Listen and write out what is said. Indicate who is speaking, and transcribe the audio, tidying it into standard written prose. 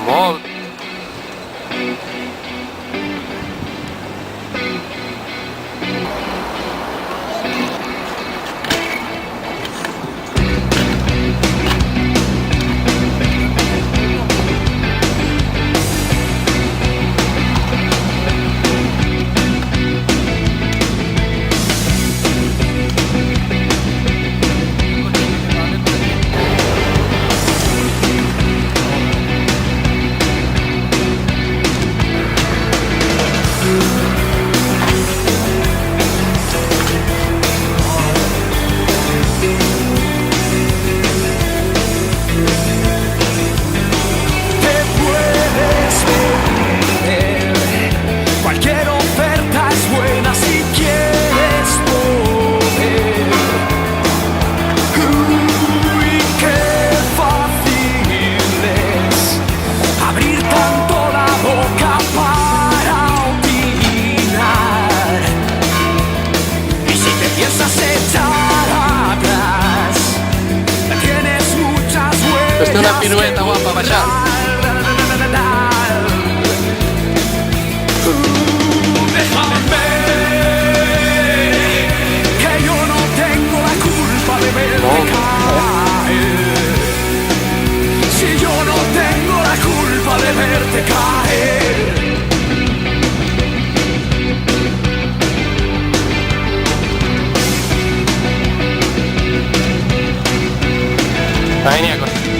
Speaker 1: Vamos. Esto es una pirueta guapa, vaya.
Speaker 2: Déjame ver que yo no tengo la culpa de verte caer. Si yo no tengo la culpa de verte caer.
Speaker 1: Venía con...